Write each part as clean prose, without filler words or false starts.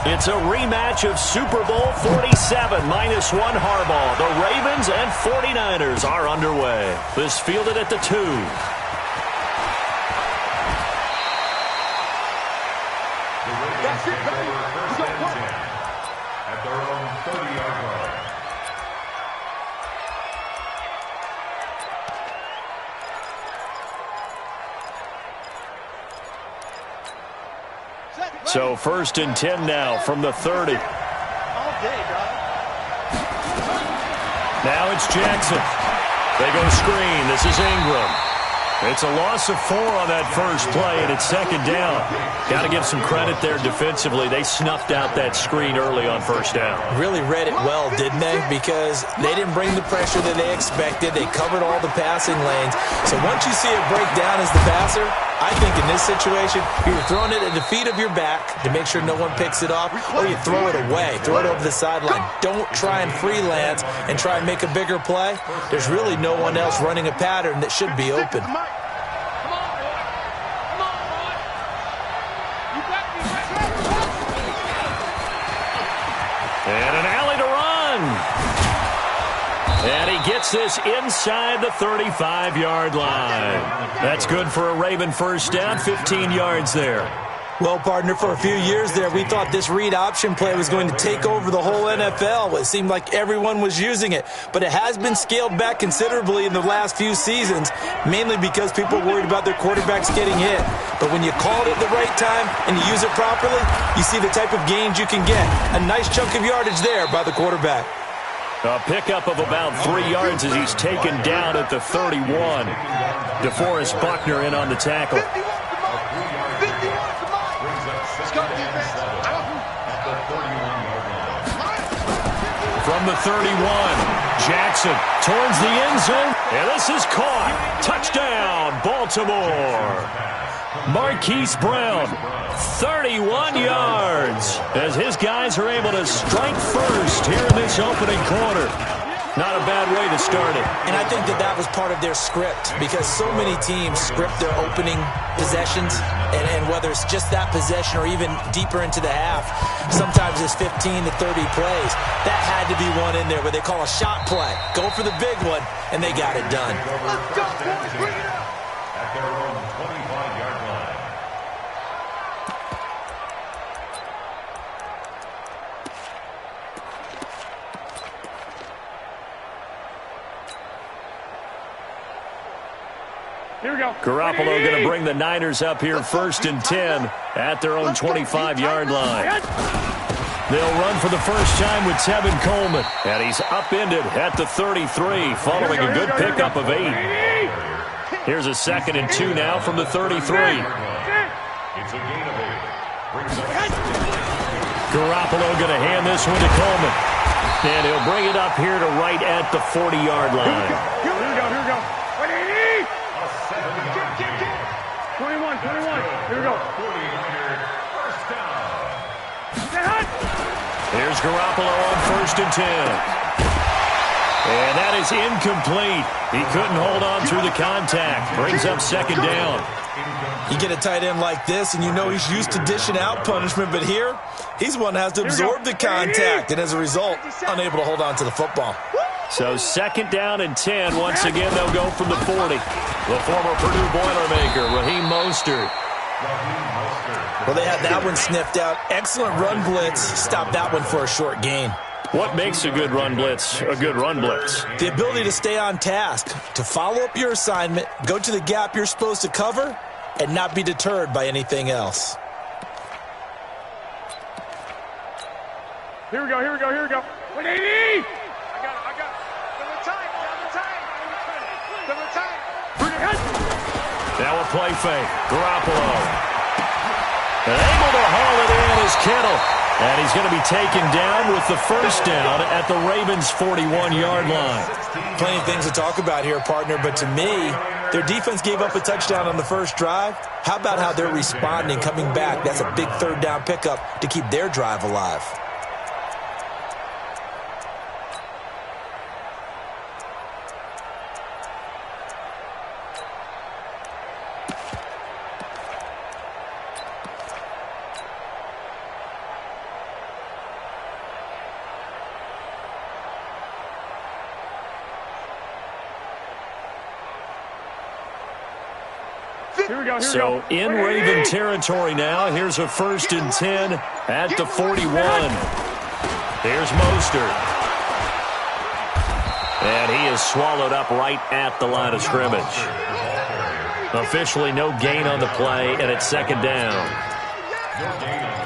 It's a rematch of Super Bowl 47, -1 Harbaugh. The Ravens and 49ers are underway. This fielded at the 2. That's it, baby. Let's go. At their own 30-yard line. So 1st and 10 now from the 30. Now it's Jackson. They go screen. This is Ingram. It's a loss of 4 on that first play, and it's 2nd down. Got to give some credit there defensively. They snuffed out that screen early on 1st down. Really read it well, didn't they? Because they didn't bring the pressure that they expected. They covered all the passing lanes. So once you see it break down as the passer, I think in this situation, you're throwing it at the feet of your back to make sure no one picks it off, or you throw it away, throw it over the sideline. Don't try and freelance and try and make a bigger play. There's really no one else running a pattern that should be open. And an alley to run. And he gets this inside the 35-yard line. That's good for a Raven first down, 15 yards there. Well, partner, for a few years there, we thought this read option play was going to take over the whole NFL. It seemed like everyone was using it, but it has been scaled back considerably in the last few seasons, mainly because people are worried about their quarterbacks getting hit. But when you call it at the right time and you use it properly, you see the type of gains you can get. A nice chunk of yardage there by the quarterback. A pickup of about 3 yards as he's taken down at the 31. DeForest Buckner in on the tackle. From the 31, Jackson towards the end zone, and this is caught. Touchdown, Baltimore. Marquise Brown, 31 yards, as his guys are able to strike first here in this opening quarter. Not a bad way to start it. And I think that was part of their script, because so many teams script their opening possessions, and whether it's just that possession or even deeper into the half, sometimes it's 15 to 30 plays. That had to be one in there where they call a shot play. Go for the big one, and they got it done. Let's go, boys. Bring it up. At their own 25-yard line. Here we go. Garoppolo going to bring the Niners up here 1st and 10 at their own 25-yard line. They'll run for the first time with Tevin Coleman. And he's upended at the 33 following a good pickup of 8. Here's a 2nd and 2 now from the 33. It's a gain of 8. Garoppolo going to hand this one to Coleman. And he'll bring it up here to right at the 40-yard line. Here we go. 21. Here we go. First down. Here's Garoppolo on 1st and 10. And that is incomplete. He couldn't hold on through the contact. Brings up 2nd down. You get a tight end like this, and you know he's used to dishing out punishment, but here, he's one that has to absorb the contact, and as a result, unable to hold on to the football. So 2nd down and 10. Once again, they'll go from the 40. The former Purdue Boilermaker, Raheem Mostert. Well, they had that one sniffed out. Excellent run blitz. Stopped that one for a short gain. What makes a good run blitz a good run blitz? The ability to stay on task, to follow up your assignment, go to the gap you're supposed to cover, and not be deterred by anything else. Here we go. 180. I got it. Double time. Now a play fake. Garoppolo. And able to haul it in is Kittle. And he's going to be taken down with the first down at the Ravens' 41-yard line. Plenty of things to talk about here, partner, but to me, their defense gave up a touchdown on the first drive. How about how they're responding, coming back? That's a big 3rd down pickup to keep their drive alive. So in Raven territory now. Here's a 1st and 10 at the 41. Here's Mostert. And he is swallowed up right at the line of scrimmage. Officially no gain on the play, and it's 2nd down.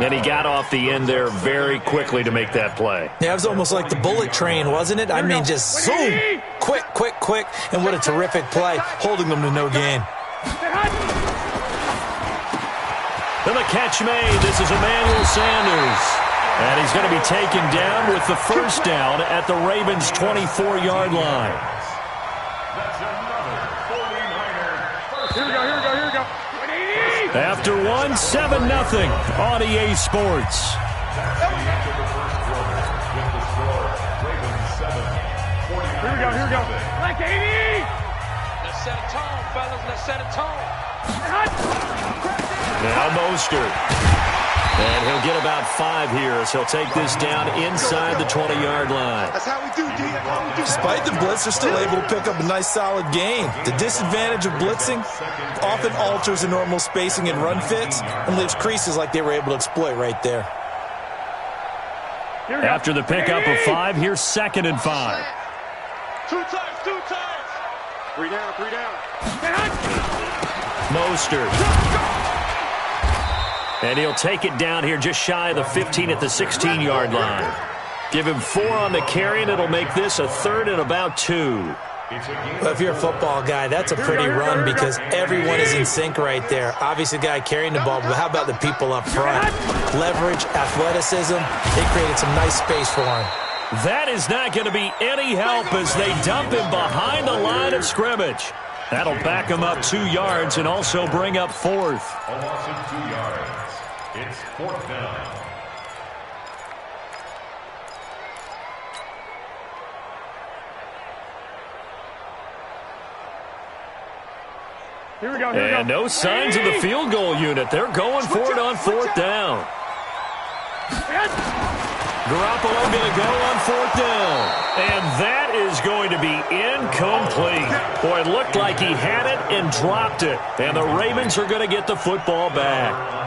And he got off the end there very quickly to make that play. Yeah, it was almost like the bullet train, wasn't it? I mean, just zoom, quick, quick, quick, and what a terrific play, holding them to no gain. And the catch made. This is Emmanuel Sanders. And he's going to be taken down with the 1st down at the Ravens' 24-yard line. Here we go. After 1, 7-0 on EA Sports. Here we go. Like 80! Let's set a tone, fellas. Let's set a tone. Now Mostert. And he'll get about 5 here as he'll take this down inside the 20-yard line. That's how we do, D. Despite the blitz, they're still able to pick up a nice, solid gain. The disadvantage of blitzing often alters the normal spacing and run fits and leaves creases like they were able to exploit right there. After the pickup of 5, here's 2nd and 5. 2 times. 3 down. Mostert. And he'll take it down here just shy of the 15 at the 16-yard line. Give him 4 on the carry, and it'll make this a 3rd and about 2. Well, if you're a football guy, that's a pretty run because everyone is in sync right there. Obviously, the guy carrying the ball, but how about the people up front? Leverage, athleticism, they created some nice space for him. That is not going to be any help as they dump him behind the line of scrimmage. That'll back him up 2 yards and also bring up 4th. A loss of 2 yards. It's 4th down. Here we go. And no signs of the field goal unit. They're going for it on 4th down. Garoppolo going to go on 4th down. And that is going to be incomplete. Boy, it looked like he had it and dropped it. And the Ravens are going to get the football back.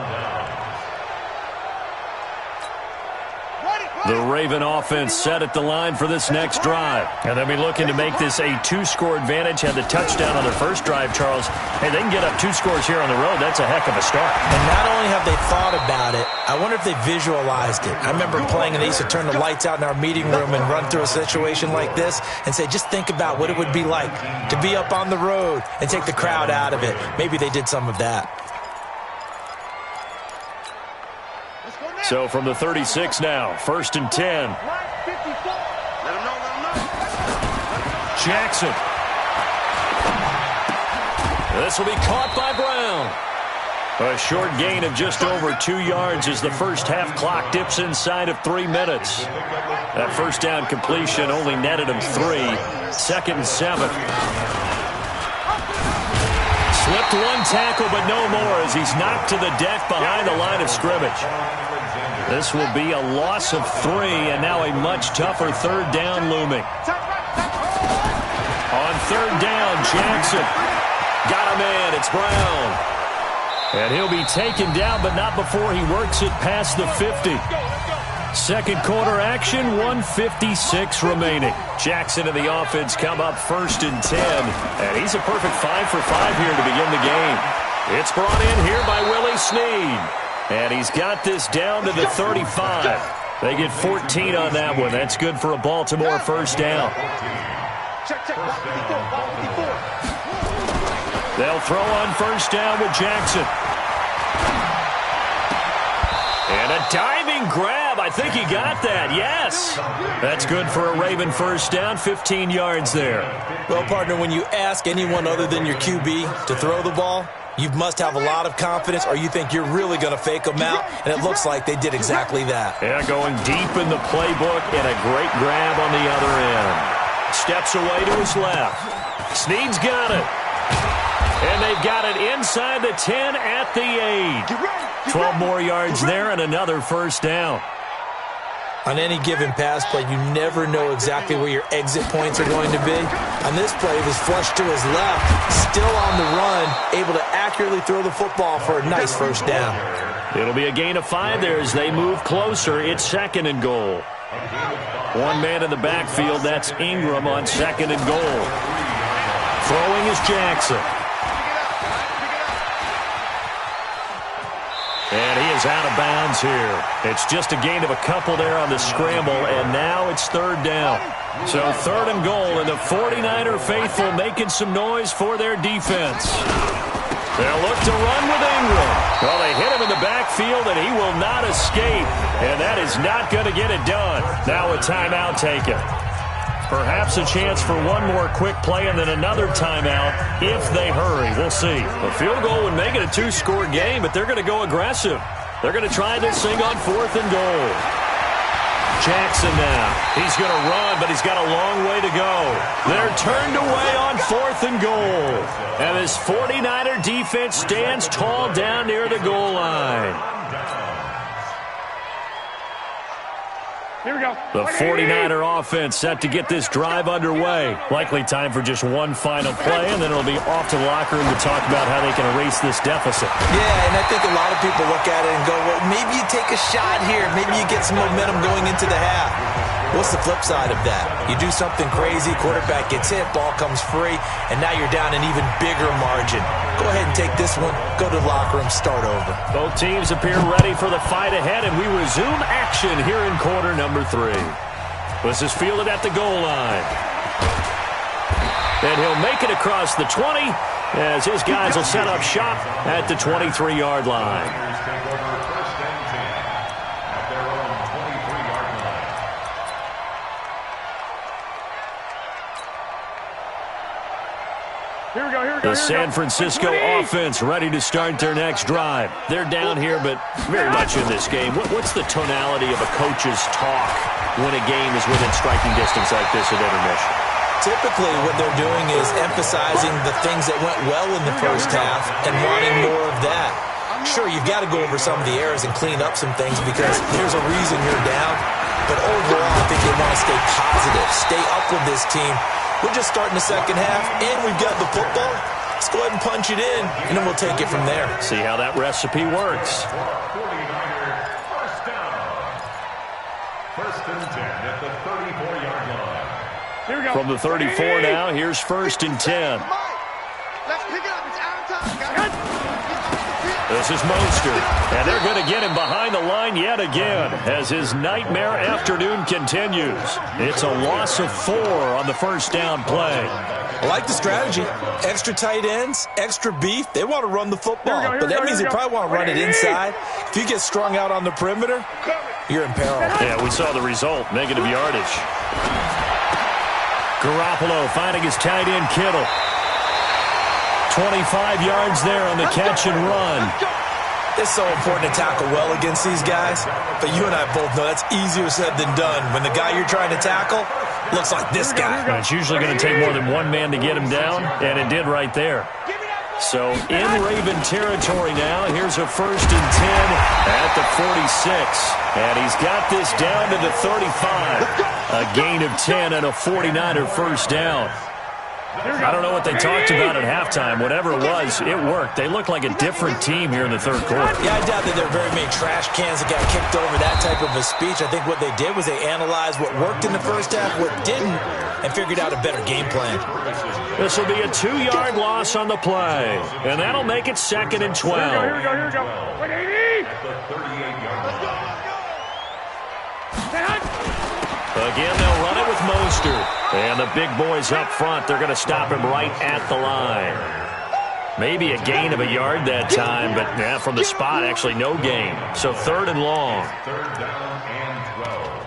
The Raven offense set at the line for this next drive. And they'll be looking to make this a 2-score advantage. Had the touchdown on their first drive, Charles. Hey, they can get up 2 scores here on the road. That's a heck of a start. And not only have they thought about it, I wonder if they visualized it. I remember playing, and they used to turn the lights out in our meeting room and run through a situation like this and say, just think about what it would be like to be up on the road and take the crowd out of it. Maybe they did some of that. So from the 36 now, 1st and 10. Jackson. This will be caught by Brown. A short gain of just over 2 yards as the first half clock dips inside of 3 minutes. That 1st down completion only netted him 3. 2nd and 7. Slipped 1 tackle, but no more as he's knocked to the deck behind the line of scrimmage. This will be a loss of 3, and now a much tougher 3rd down looming. On 3rd down, Jackson. Got a man, it's Brown. And he'll be taken down, but not before he works it past the 50. Second quarter action, 1:56 remaining. Jackson and the offense come up 1st and 10. And he's a perfect 5 for 5 here to begin the game. It's brought in here by Willie Snead. And he's got this down to the 35. They get 14 on that one. That's good for a Baltimore 1st down. They'll throw on 1st down with Jackson. And a diving grab. I think he got that. Yes. That's good for a Raven 1st down. 15 yards there. Well, partner, when you ask anyone other than your QB to throw the ball, you must have a lot of confidence, or you think you're really going to fake them out, and it looks like they did exactly that. Yeah, going deep in the playbook, and a great grab on the other end. Steps away to his left. Snead's got it. And they've got it inside the 10 at the 8. 12 more yards there and another 1st down. On any given pass play, you never know exactly where your exit points are going to be. On this play, it was flushed to his left, still on the run, able to accurately throw the football for a nice first down. It'll be a gain of 5 there as they move closer. It's 2nd and goal. One man in the backfield, that's Ingram on 2nd and goal. Throwing is Jackson. And he is out of bounds here. It's just a gain of a couple there on the scramble, and now it's 3rd down. So 3rd and goal, and the 49er faithful making some noise for their defense. They'll look to run with Ingram. Well, they hit him in the backfield, and he will not escape. And that is not going to get it done. Now a timeout taken. Perhaps a chance for one more quick play and then another timeout if they hurry. We'll see. A field goal would make it a 2-score game, but they're going to go aggressive. They're going to try this thing on 4th and goal. Jackson now. He's going to run, but he's got a long way to go. They're turned away on 4th and goal. And this 49er defense stands tall down near the goal line. Here we go. The 49er offense set to get this drive underway. Likely time for just one final play, and then it'll be off to the locker room to talk about how they can erase this deficit. Yeah, and I think a lot of people look at it and go, well, maybe you take a shot here. Maybe you get some momentum going into the half. What's the flip side of that? You do something crazy, quarterback gets hit, ball comes free, and now you're down an even bigger margin. Go ahead and take this one, go to the locker room, start over. Both teams appear ready for the fight ahead, and we resume action here in quarter number 3. This is fielded at the goal line. And he'll make it across the 20 as his guys will set up shop at the 23-yard line. Here we go, here we go. The San Francisco offense ready to start their next drive. They're down here, but very much in this game. What's the tonality of a coach's talk when a game is within striking distance like this at intermission? Typically, what they're doing is emphasizing the things that went well in the first half and wanting more of that. Sure, you've got to go over some of the errors and clean up some things because there's a reason you're down. But overall, I think they want to stay positive, stay up with this team. We're just starting the second half, and we've got the football. Let's go ahead and punch it in, and then we'll take it from there. See how that recipe works. 49er first down. 1st and 10 at the 34-yard line. Here we go. From the 34 now, here's 1st and 10. Let's pick it up. It's out of time, guys. This is Mostert, and they're going to get him behind the line yet again as his nightmare afternoon continues. It's a loss of 4 on the first down play. I like the strategy. Extra tight ends, extra beef. They want to run the football, but that means they probably want to run it inside. If you get strung out on the perimeter, you're in peril. Yeah, we saw the result, negative yardage. Garoppolo finding his tight end Kittle. 25 yards there on the catch and run. It's so important to tackle well against these guys, but you and I both know that's easier said than done. When the guy you're trying to tackle looks like this guy. It's usually going to take more than one man to get him down, and it did right there. So in Raven territory now, here's a 1st and 10 at the 46. And he's got this down to the 35. A gain of 10 and a 49er first down. I don't know what they talked about at halftime. Whatever it was, it worked. They look like a different team here in the 3rd quarter. Yeah, I doubt that there are very many trash cans that got kicked over, that type of a speech. I think what they did was they analyzed what worked in the first half, what didn't, and figured out a better game plan. This will be a 2-yard loss on the play, and that'll make it 2nd and 12. Here we go, here we go. 180. The 38-yard line. Again, they'll run it with Mostert. And the big boys up front, they're going to stop him right at the line. Maybe a gain of a yard that time, but yeah, from the spot, actually no gain. So 3rd and long. 3rd down and 12.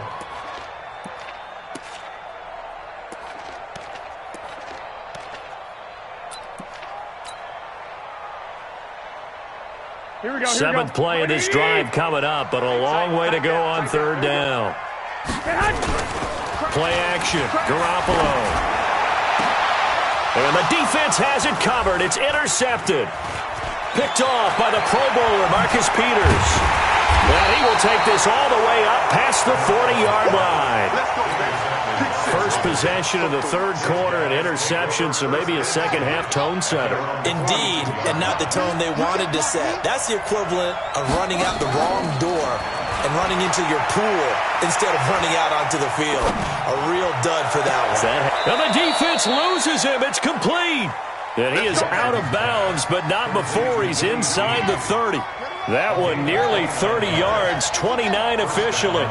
Here we go, 7th play of this drive coming up, but a long way to go on 3rd down. Play action, Garoppolo. And the defense has it covered. It's intercepted. Picked off by the Pro Bowler, Marcus Peters. And he will take this all the way up past the 40-yard line. First possession of the third quarter, an interception, so maybe a second-half tone setter. Indeed, and not the tone they wanted to set. That's the equivalent of running out the wrong door and running into your pool instead of running out onto the field. A real dud for that one. And the defense loses him. It's complete. And he is out of bounds, but not before he's inside the 30. That one nearly 30 yards, 29 officially.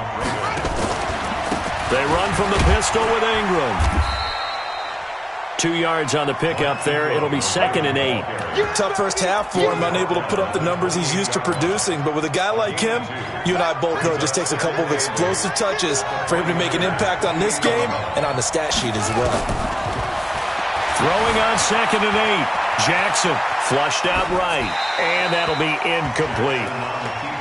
They run from the pistol with Ingram. 2 yards on the pickup there. It'll be 2nd and 8. Tough first half for him, unable to put up the numbers he's used to producing. But with a guy like him, you and I both know it just takes a couple of explosive touches for him to make an impact on this game and on the stat sheet as well. Throwing on 2nd and 8. Jackson flushed out right, and that'll be incomplete.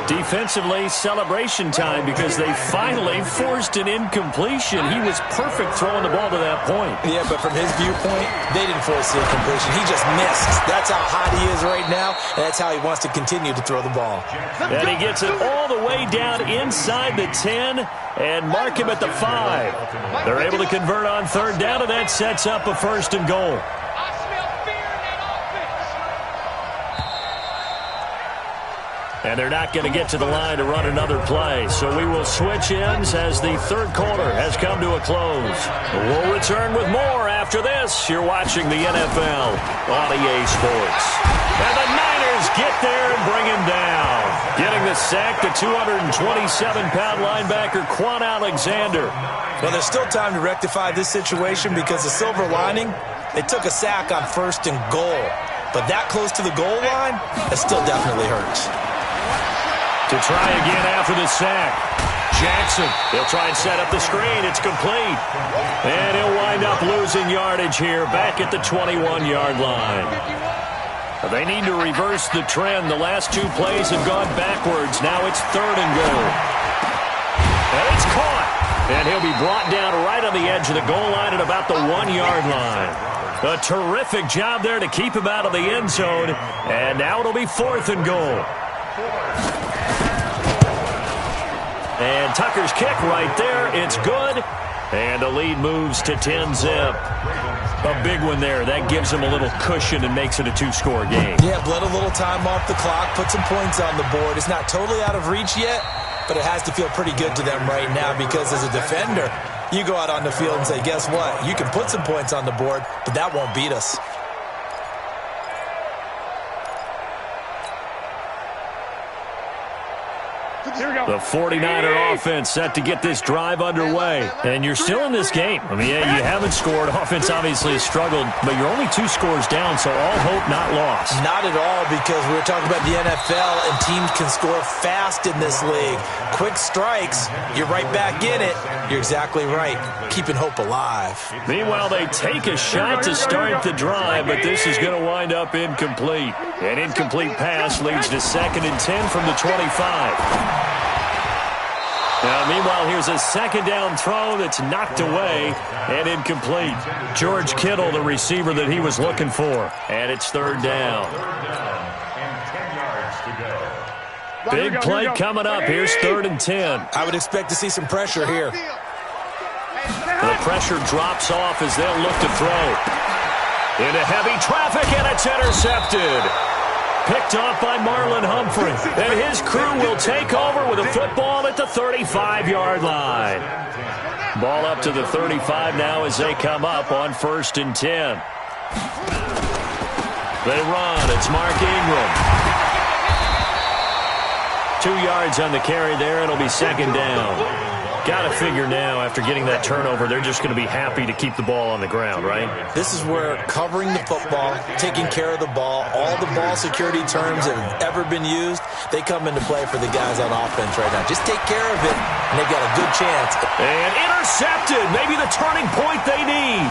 Defensively, celebration time because they finally forced an incompletion. He was perfect throwing the ball to that point. Yeah, but from his viewpoint, they didn't force the incompletion. He just missed. That's how hot he is right now, and that's how he wants to continue to throw the ball. And he gets it all the way down inside the 10 and mark him at the 5. They're able to convert on third down, and that sets up a 1st and goal. And they're not going to get to the line to run another play. So we will switch ends as the third quarter has come to a close. We'll return with more after this. You're watching the NFL on EA Sports. And the Niners get there and bring him down. Getting the sack, the 227-pound linebacker, Quan Alexander. Well, there's still time to rectify this situation because the silver lining, they took a sack on 1st and goal. But that close to the goal line, that still definitely hurts. To try again after the sack. Jackson, they'll try and set up the screen. It's complete. And he'll wind up losing yardage here back at the 21-yard line. They need to reverse the trend. The last 2 plays have gone backwards. Now it's 3rd and goal. And it's caught. And he'll be brought down right on the edge of the goal line at about the 1-yard line. A terrific job there to keep him out of the end zone. And now it'll be 4th and goal. And Tucker's kick right there. It's good. And the lead moves to 10-zip. A big one there. That gives them a little cushion and makes it a 2-score game. Yeah, bled a little time off the clock, put some points on the board. It's not totally out of reach yet, but it has to feel pretty good to them right now because as a defender, you go out on the field and say, guess what? You can put some points on the board, but that won't beat us. The 49er offense set to get this drive underway. And you're still in this game. I mean, yeah, you haven't scored. Offense obviously has struggled, but you're only 2 scores down, so all hope not lost. Not at all, because we were talking about the NFL, and teams can score fast in this league. Quick strikes, you're right back in it. You're exactly right. Keeping hope alive. Meanwhile, they take a shot to start the drive, but this is going to wind up incomplete. An incomplete pass leads to 2nd and 10 from the 25. Now, meanwhile, here's a 2nd down throw that's knocked away and incomplete. George Kittle, the receiver that he was looking for. And it's 3rd down. Big play coming up. Here's 3rd and 10. I would expect to see some pressure here. The pressure drops off as they'll look to throw. Into heavy traffic, and it's intercepted. Picked off by Marlon Humphrey. And his crew will take over with a football at the 35-yard line. Ball up to the 35 now as they come up on 1st and 10. They run. It's Mark Ingram. 2 yards on the carry there. It'll be 2nd down. Got to figure now, after getting that turnover, they're just going to be happy to keep the ball on the ground, right? This is where covering the football, taking care of the ball, all the ball security terms that have ever been used, they come into play for the guys on offense right now. Just take care of it, and they've got a good chance. And intercepted, maybe the turning point they need.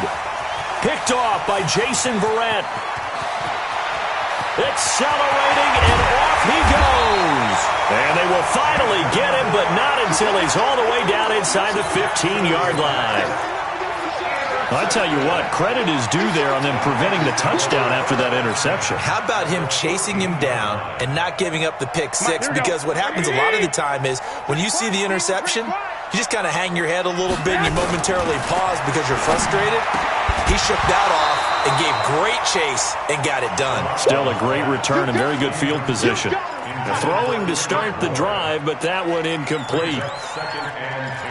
Picked off by Jason Verrett. Accelerating, and off he goes. And they will finally get him, but not until he's all the way down inside the 15-yard line. I tell you what, credit is due there on them preventing the touchdown after that interception. How about him chasing him down and not giving up the pick six? Because what happens a lot of the time is when you see the interception, you just kind of hang your head a little bit and you momentarily pause because you're frustrated. He shook that off and gave great chase and got it done. Still a great return and very good field position. Throwing to start the drive, but that one incomplete. Second and 10.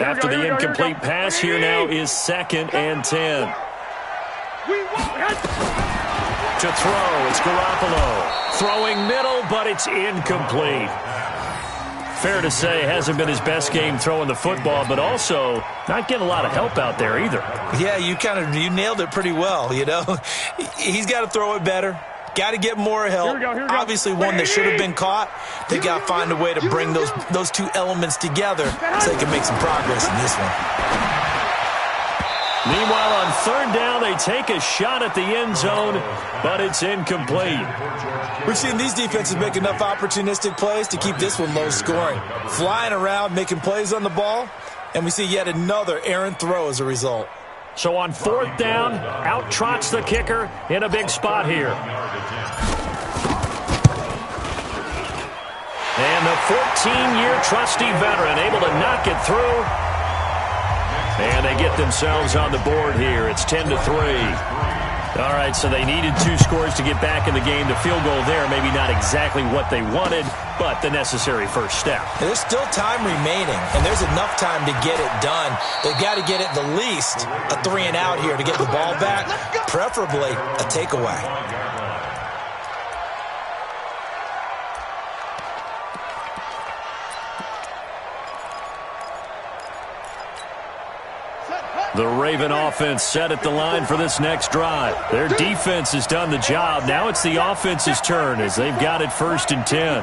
After the incomplete pass, here now is 2nd and 10. To throw, it's Garoppolo. Throwing middle, but it's incomplete. Fair to say, hasn't been his best game throwing the football, but also not getting a lot of help out there either. Yeah, you nailed it pretty well, you know. He's got to throw it better. Got to get more help. Here we go. Obviously, one that should have been caught. They got to find a way to bring those two elements together so they can make some progress in this one. Meanwhile, on 3rd down, they take a shot at the end zone, but it's incomplete. We've seen these defenses make enough opportunistic plays to keep this one low scoring. Flying around, making plays on the ball, and we see yet another errant throw as a result. So on 4th down, out trots the kicker in a big spot here. And the 14-year trusty veteran able to knock it through. And they get themselves on the board here. It's 10-3. All right, so they needed 2 scores to get back in the game. The field goal there, maybe not exactly what they wanted, but the necessary first step. There's still time remaining, and there's enough time to get it done. They've got to get it the least a 3-and-out here to get the ball back, preferably a takeaway. The Raven offense set at the line for this next drive. Their defense has done the job. Now it's the offense's turn as they've got it 1st and 10.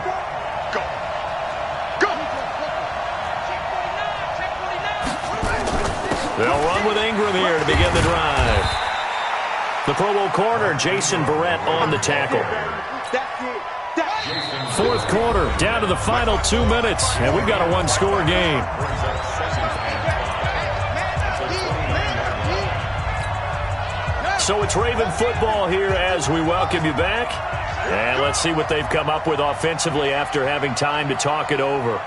They'll run with Ingram here to begin the drive. The Pro Bowl corner, Jason Barrett, on the tackle. 4th quarter, down to the final 2 minutes, and we've got a 1-score game. So it's Raven football here as we welcome you back. And let's see what they've come up with offensively after having time to talk it over.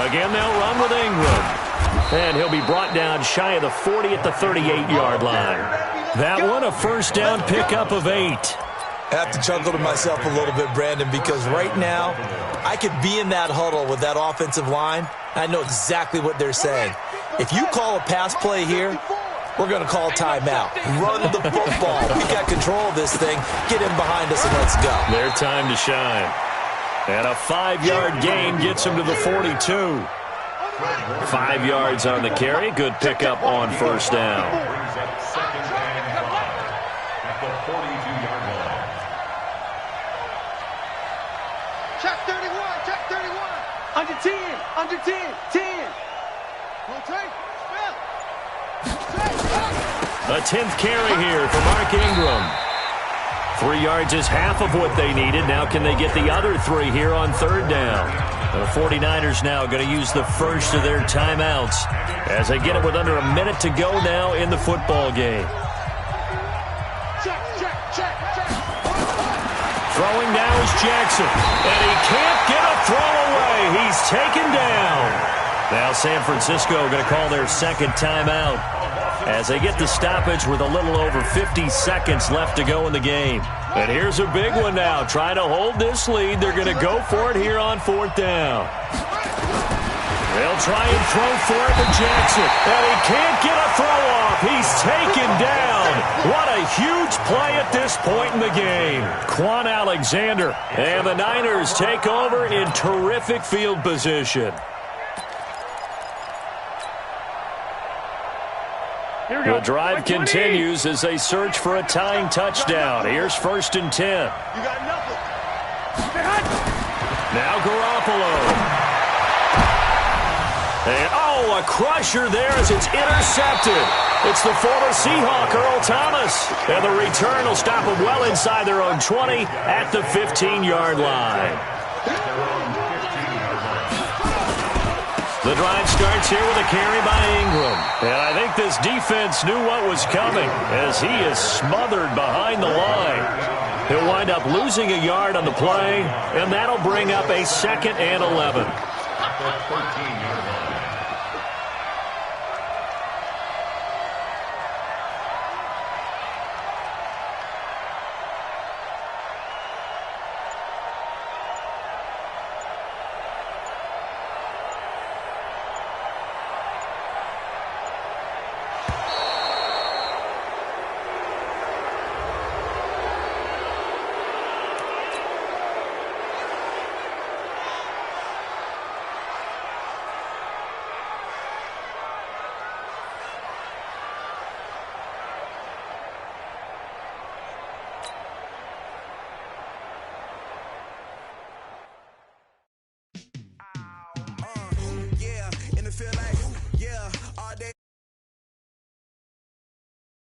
Again, they'll run with Ingram. And he'll be brought down shy of the 40 at the 38-yard line. That one, a 1st down pickup of 8. I have to chuckle to myself a little bit, Brandon, because right now I could be in that huddle with that offensive line. I know exactly what they're saying. If you call a pass play here, we're going to call timeout. Run the football. We got control of this thing. Get in behind us and let's go. Their time to shine. And a 5-yard gain gets them to the 42. 5 yards on the carry. Good pickup on 1st down. Check 31, check 31. Under 10, under 10, 10. A 10th carry here for Mark Ingram. 3 yards is half of what they needed. Now can they get the other 3 here on 3rd down? The 49ers now going to use the first of their timeouts as they get it with under a minute to go now in the football game. Throwing now is Jackson, and he can't get a throw away. He's taken down. Now San Francisco going to call their 2nd timeout as they get the stoppage with a little over 50 seconds left to go in the game. And here's a big one now. Trying to hold this lead. They're going to go for it here on 4th down. They'll try and throw for it to Jackson, and he can't get a throw off. He's taken down. What a huge play at this point in the game. Quan Alexander, and the Niners take over in terrific field position. The drive continues as they search for a tying touchdown. Here's 1st and 10. You got nothing. Now Garoppolo. And, Oh, a crusher there as it's intercepted. It's the former Seahawk, Earl Thomas. And the return will stop them well inside their own 20 at the 15-yard line. The drive starts here with a carry by Ingram. And I think this defense knew what was coming as he is smothered behind the line. He'll wind up losing a yard on the play, and that'll bring up a 2nd and 11.